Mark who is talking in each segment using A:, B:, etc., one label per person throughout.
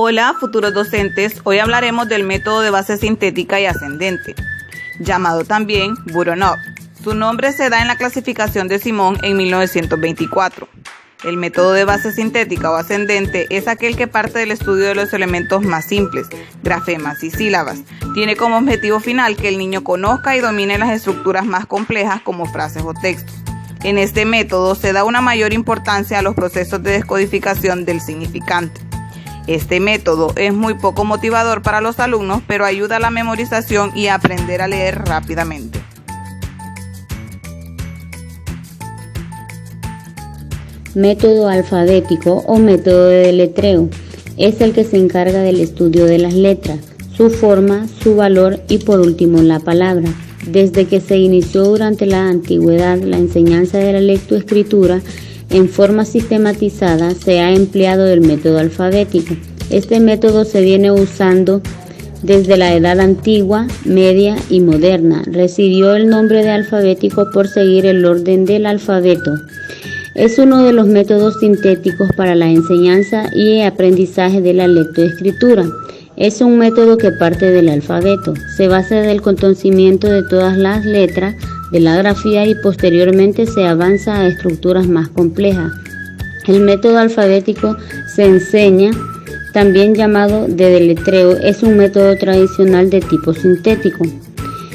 A: Hola, futuros docentes. Hoy hablaremos del método de base sintética y ascendente, llamado también Buronov. Su nombre se da en la clasificación de Simon en 1924. El método de base sintética o ascendente es aquel que parte del estudio de los elementos más simples, grafemas y sílabas. Tiene como objetivo final que el niño conozca y domine las estructuras más complejas como frases o textos. En este método se da una mayor importancia a los procesos de descodificación del significante. Este método es muy poco motivador para los alumnos, pero ayuda a la memorización y a aprender a leer rápidamente.
B: Método alfabético o método de deletreo es el que se encarga del estudio de las letras, su forma, su valor y por último la palabra. Desde que se inició durante la antigüedad la enseñanza de la lectoescritura, en forma sistematizada se ha empleado el método alfabético. Este método se viene usando desde la edad antigua, media y moderna. Recibió el nombre de alfabético por seguir el orden del alfabeto. Es uno de los métodos sintéticos para la enseñanza y aprendizaje de la lectoescritura. Es un método que parte del alfabeto, se basa del conocimiento de todas las letras de la grafía y posteriormente se avanza a estructuras más complejas. El método alfabético se enseña, también llamado de deletreo, es un método tradicional de tipo sintético.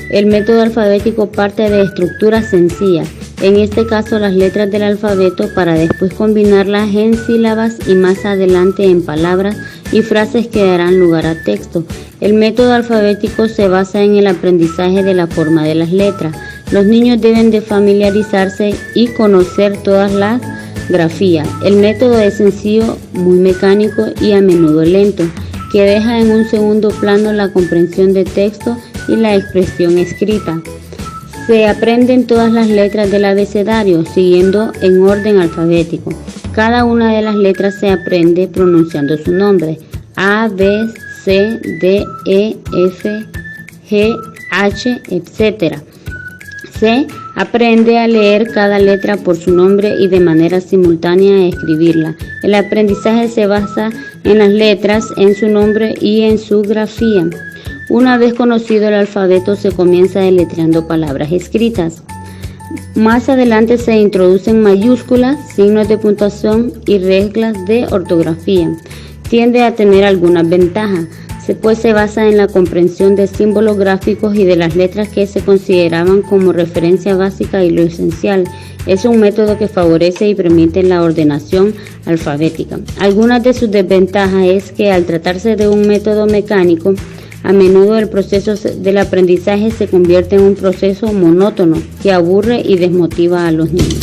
B: El método alfabético parte de estructuras sencillas, en este caso las letras del alfabeto, para después combinarlas en sílabas y más adelante en palabras y frases que darán lugar a texto. El método alfabético se basa en el aprendizaje de la forma de las letras. Los niños deben de familiarizarse y conocer todas las grafías. El método es sencillo, muy mecánico y a menudo lento, que deja en un segundo plano la comprensión de texto y la expresión escrita. Se aprenden todas las letras del abecedario siguiendo en orden alfabético. Cada una de las letras se aprende pronunciando su nombre: A, B, C, D, E, F, G, H, etc. Se aprende a leer cada letra por su nombre y de manera simultánea a escribirla. El aprendizaje se basa en las letras, en su nombre y en su grafía. Una vez conocido el alfabeto, se comienza deletreando palabras escritas. Más adelante se introducen mayúsculas, signos de puntuación y reglas de ortografía. Tiende a tener algunas ventajas, pues se basa en la comprensión de símbolos gráficos y de las letras que se consideraban como referencia básica y lo esencial. Es un método que favorece y permite la ordenación alfabética. Algunas de sus desventajas es que al tratarse de un método mecánico, a menudo el proceso del aprendizaje se convierte en un proceso monótono que aburre y desmotiva a los niños.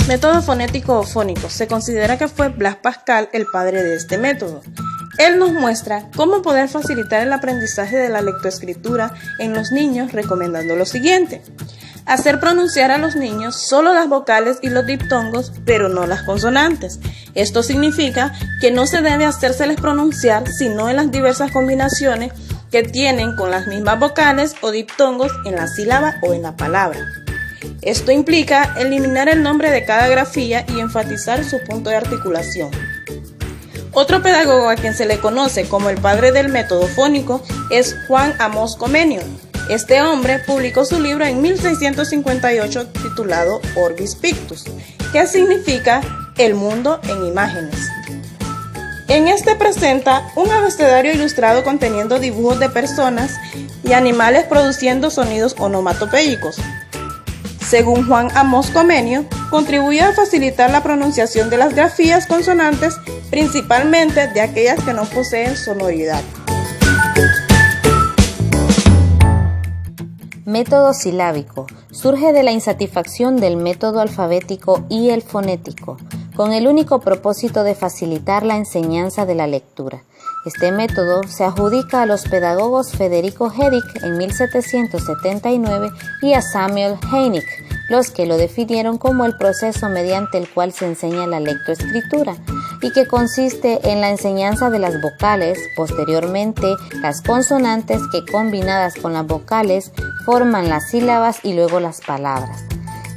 C: Método fonético o fónico. Se considera que fue Blaise Pascal el padre de este método. Él nos muestra cómo poder facilitar el aprendizaje de la lectoescritura en los niños, recomendando lo siguiente: hacer pronunciar a los niños solo las vocales y los diptongos, pero no las consonantes. Esto significa que no se debe hacérseles pronunciar, sino en las diversas combinaciones que tienen con las mismas vocales o diptongos en la sílaba o en la palabra. Esto implica eliminar el nombre de cada grafía y enfatizar su punto de articulación. Otro pedagogo a quien se le conoce como el padre del método fónico es Juan Amos Comenius. Este hombre publicó su libro en 1658 titulado Orbis Pictus, que significa El mundo en imágenes. En este presenta un abecedario ilustrado conteniendo dibujos de personas y animales produciendo sonidos onomatopéyicos. Según Juan Amos Comenius, contribuye a facilitar la pronunciación de las grafías consonantes, principalmente de aquellas que no poseen sonoridad.
D: Método silábico. Surge de la insatisfacción del método alfabético y el fonético, con el único propósito de facilitar la enseñanza de la lectura. Este método se adjudica a los pedagogos Federico Hedig en 1779 y a Samuel Heinig, los que lo definieron como el proceso mediante el cual se enseña la lectoescritura y que consiste en la enseñanza de las vocales, posteriormente las consonantes que combinadas con las vocales forman las sílabas y luego las palabras.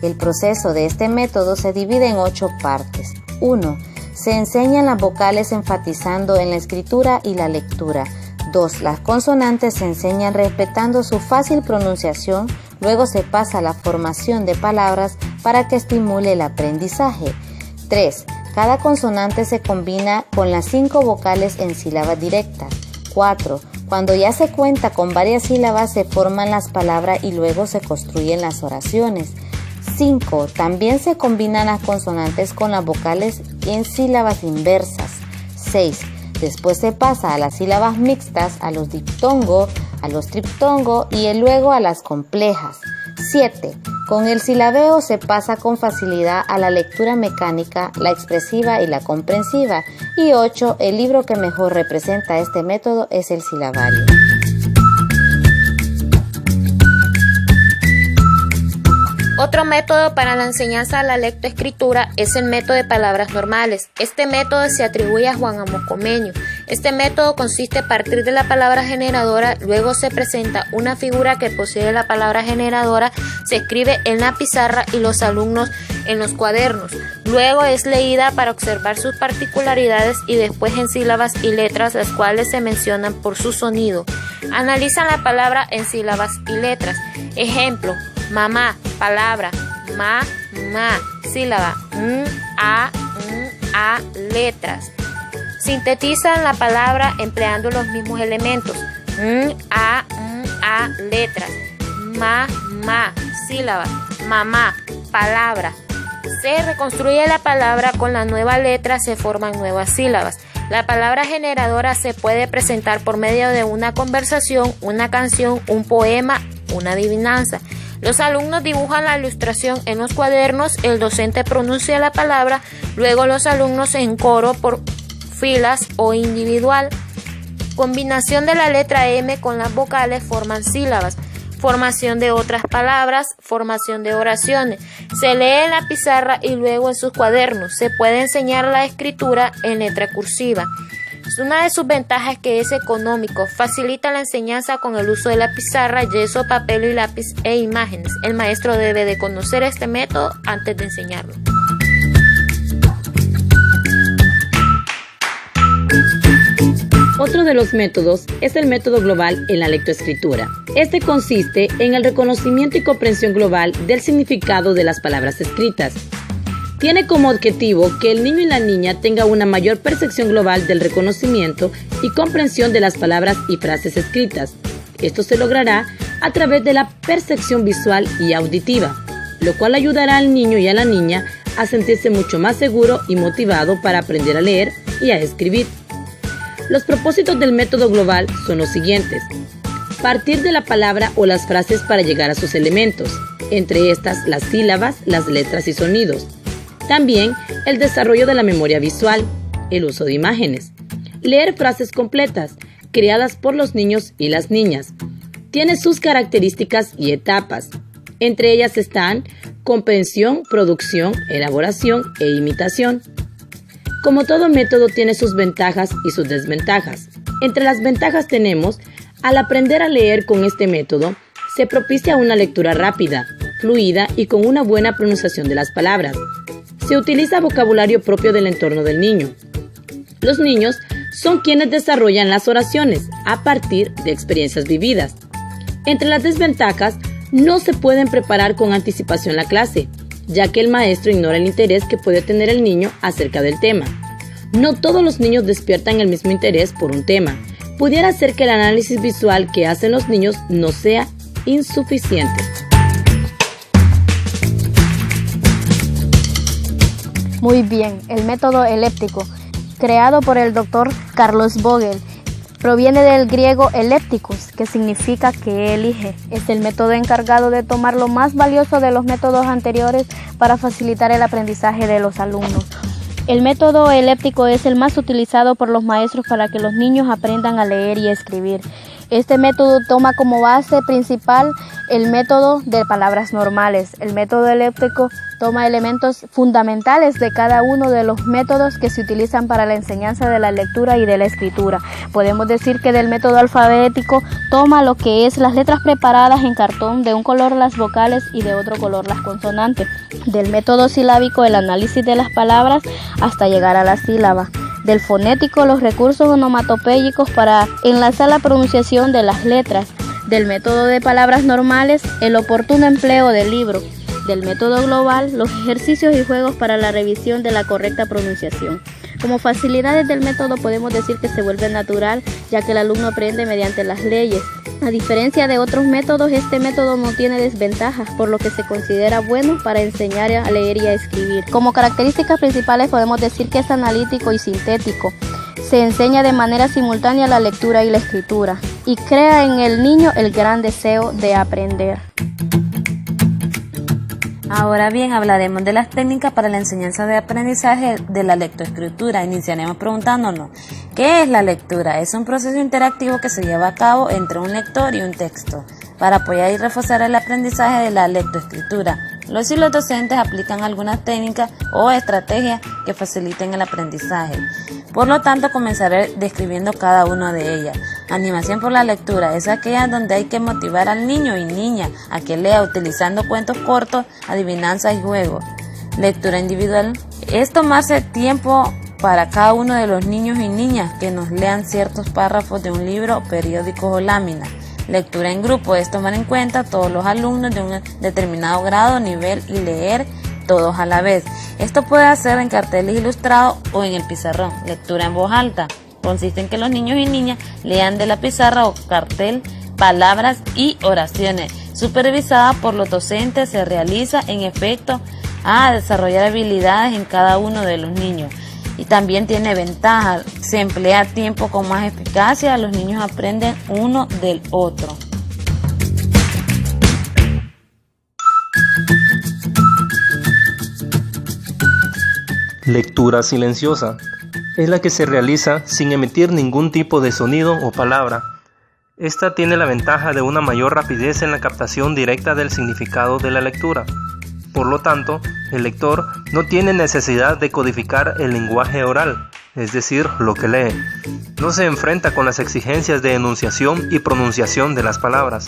D: El proceso de este método se divide en 8 partes. 1. Se enseñan las vocales enfatizando en la escritura y la lectura. 2. Las consonantes se enseñan respetando su fácil pronunciación. Luego se pasa a la formación de palabras para que estimule el aprendizaje. 3. Cada consonante se combina con las 5 vocales en sílabas directas. 4. Cuando ya se cuenta con varias sílabas se forman las palabras y luego se construyen las oraciones. 5. También se combinan las consonantes con las vocales en sílabas inversas. 6. Después se pasa a las sílabas mixtas, a los diptongos, a los triptongos y luego a las complejas. 7. Con el silabeo se pasa con facilidad a la lectura mecánica, la expresiva y la comprensiva. Y 8. El libro que mejor representa este método es el silabario.
E: Otro método para la enseñanza de la lectoescritura es el método de palabras normales. Este método se atribuye a Juan Amocomeño. Este método consiste a partir de la palabra generadora, luego se presenta una figura que posee la palabra generadora, se escribe en la pizarra y los alumnos en los cuadernos. Luego es leída para observar sus particularidades y después en sílabas y letras, las cuales se mencionan por su sonido. Analizan la palabra en sílabas y letras. Ejemplo: mamá, palabra, ma, sílaba, a, letras. Sintetizan la palabra empleando los mismos elementos, a, letras, ma, sílaba, mamá, palabra. Se reconstruye la palabra con la nueva letra, se forman nuevas sílabas. La palabra generadora se puede presentar por medio de una conversación, una canción, un poema, una adivinanza. Los alumnos dibujan la ilustración en los cuadernos, el docente pronuncia la palabra, luego los alumnos en coro por filas o individual. Combinación de la letra M con las vocales forman sílabas. Formación de otras palabras, formación de oraciones. Se lee en la pizarra y luego en sus cuadernos. Se puede enseñar la escritura en letra cursiva. Una de sus ventajas es que es económico, facilita la enseñanza con el uso de la pizarra, yeso, papel y lápiz e imágenes. El maestro debe de conocer este método antes de enseñarlo.
F: Otro de los métodos es el método global en la lectoescritura. Este consiste en el reconocimiento y comprensión global del significado de las palabras escritas. Tiene como objetivo que el niño y la niña tengan una mayor percepción global del reconocimiento y comprensión de las palabras y frases escritas. Esto se logrará a través de la percepción visual y auditiva, lo cual ayudará al niño y a la niña a sentirse mucho más seguro y motivado para aprender a leer y a escribir. Los propósitos del método global son los siguientes: partir de la palabra o las frases para llegar a sus elementos, entre estas las sílabas, las letras y sonidos. También el desarrollo de la memoria visual, el uso de imágenes, leer frases completas, creadas por los niños y las niñas. Tiene sus características y etapas. Entre ellas están comprensión, producción, elaboración e imitación. Como todo método tiene sus ventajas y sus desventajas. Entre las ventajas tenemos: al aprender a leer con este método, se propicia una lectura rápida, fluida y con una buena pronunciación de las palabras. Se utiliza vocabulario propio del entorno del niño. Los niños son quienes desarrollan las oraciones a partir de experiencias vividas. Entre las desventajas, no se pueden preparar con anticipación la clase, ya que el maestro ignora el interés que puede tener el niño acerca del tema. No todos los niños despiertan el mismo interés por un tema. Pudiera ser que el análisis visual que hacen los niños no sea insuficiente.
G: Muy bien, el método eléptico, creado por el Dr. Carlos Vogel, proviene del griego elepticus, que significa que elige. Es el método encargado de tomar lo más valioso de los métodos anteriores para facilitar el aprendizaje de los alumnos. El método eléptico es el más utilizado por los maestros para que los niños aprendan a leer y escribir. Este método toma como base principal el método de palabras normales. El método eléptico toma elementos fundamentales de cada uno de los métodos que se utilizan para la enseñanza de la lectura y de la escritura. Podemos decir que del método alfabético toma lo que es las letras preparadas en cartón, de un color las vocales y de otro color las consonantes. Del método silábico el análisis de las palabras hasta llegar a la sílaba. Del fonético los recursos onomatopéyicos para enlazar la pronunciación de las letras. Del método de palabras normales el oportuno empleo del libro. Del método global los ejercicios y juegos para la revisión de la correcta pronunciación. Como facilidades del método podemos decir que se vuelve natural, ya que el alumno aprende mediante las leyes. A diferencia de otros métodos, este método no tiene desventajas, por lo que se considera bueno para enseñar a leer y a escribir. Como características principales podemos decir que es analítico y sintético. Se enseña de manera simultánea la lectura y la escritura, y crea en el niño el gran deseo de aprender.
D: Ahora bien, hablaremos de las técnicas para la enseñanza de aprendizaje de la lectoescritura. Iniciaremos preguntándonos, ¿qué es la lectura? Es un proceso interactivo que se lleva a cabo entre un lector y un texto para apoyar y reforzar el aprendizaje de la lectoescritura. Los y los docentes aplican algunas técnicas o estrategias que faciliten el aprendizaje. Por lo tanto, comenzaré describiendo cada una de ellas. Animación por la lectura es aquella donde hay que motivar al niño y niña a que lea utilizando cuentos cortos, adivinanzas y juegos. Lectura individual es tomarse tiempo para cada uno de los niños y niñas que nos lean ciertos párrafos de un libro, periódico o lámina. Lectura en grupo es tomar en cuenta a todos los alumnos de un determinado grado, nivel y leer todos a la vez. Esto puede hacer en carteles ilustrados o en el pizarrón. Lectura en voz alta consiste en que los niños y niñas lean de la pizarra o cartel palabras y oraciones. Supervisada por los docentes, se realiza en efecto a desarrollar habilidades en cada uno de los niños. Y también tiene ventajas, se emplea tiempo con más eficacia, los niños aprenden uno del otro.
H: Lectura silenciosa es la que se realiza sin emitir ningún tipo de sonido o palabra. Esta tiene la ventaja de una mayor rapidez en la captación directa del significado de la lectura. Por lo tanto, el lector no tiene necesidad de codificar el lenguaje oral, es decir, lo que lee. No se enfrenta con las exigencias de enunciación y pronunciación de las palabras.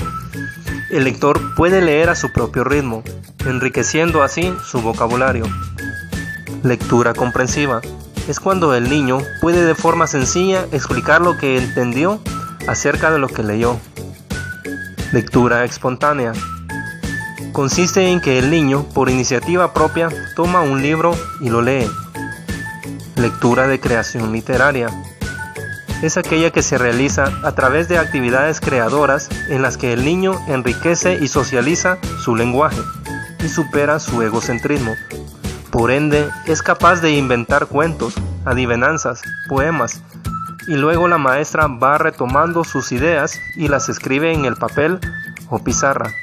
H: El lector puede leer a su propio ritmo, enriqueciendo así su vocabulario. Lectura comprensiva es cuando el niño puede de forma sencilla explicar lo que entendió acerca de lo que leyó. Lectura espontánea consiste en que el niño, por iniciativa propia, toma un libro y lo lee. Lectura de creación literaria es aquella que se realiza a través de actividades creadoras en las que el niño enriquece y socializa su lenguaje y supera su egocentrismo. Por ende, es capaz de inventar cuentos, adivinanzas, poemas, y luego la maestra va retomando sus ideas y las escribe en el papel o pizarra.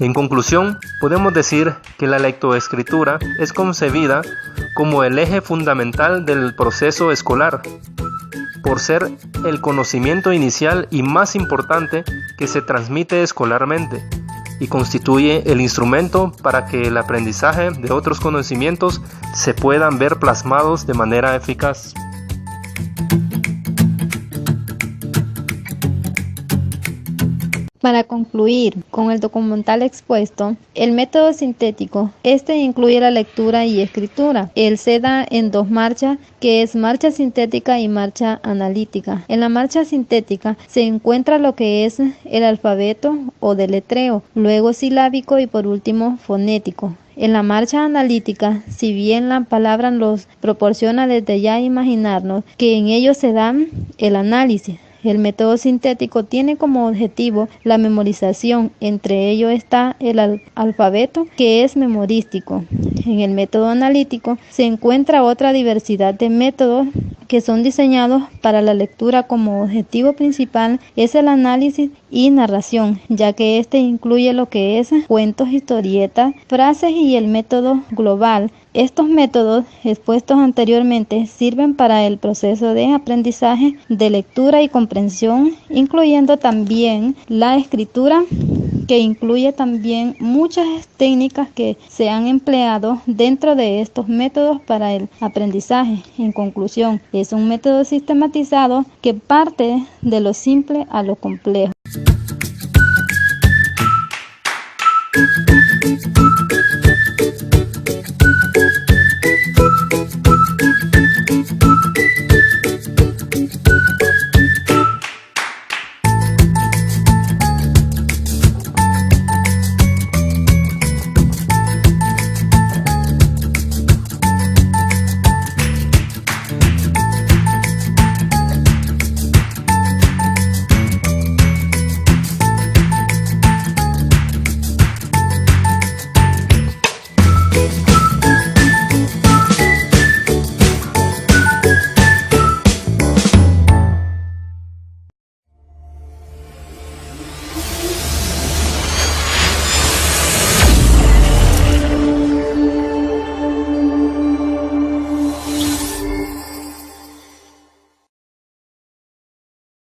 H: En conclusión, podemos decir que la lectoescritura es concebida como el eje fundamental del proceso escolar, por ser el conocimiento inicial y más importante que se transmite escolarmente, y constituye el instrumento para que el aprendizaje de otros conocimientos se puedan ver plasmados de manera eficaz.
I: Para concluir con el documental expuesto, el método sintético, incluye la lectura y escritura. Él se da en dos marchas, que es marcha sintética y marcha analítica. En la marcha sintética se encuentra lo que es el alfabeto o deletreo, luego silábico y por último fonético. En la marcha analítica, si bien la palabra nos proporciona desde ya imaginarnos que en ello se da el análisis, el método sintético tiene como objetivo la memorización. Entre ellos está el alfabeto, que es memorístico. En el método analítico se encuentra otra diversidad de métodos que son diseñados para la lectura. Como objetivo principal es el análisis y narración, ya que incluye lo que es cuentos, historietas, frases, y el método global Estos métodos expuestos anteriormente sirven para el proceso de aprendizaje de lectura y comprensión, incluyendo también la escritura, que incluye también muchas técnicas que se han empleado dentro de estos métodos para el aprendizaje. En conclusión, es un método sistematizado que parte de lo simple a lo complejo.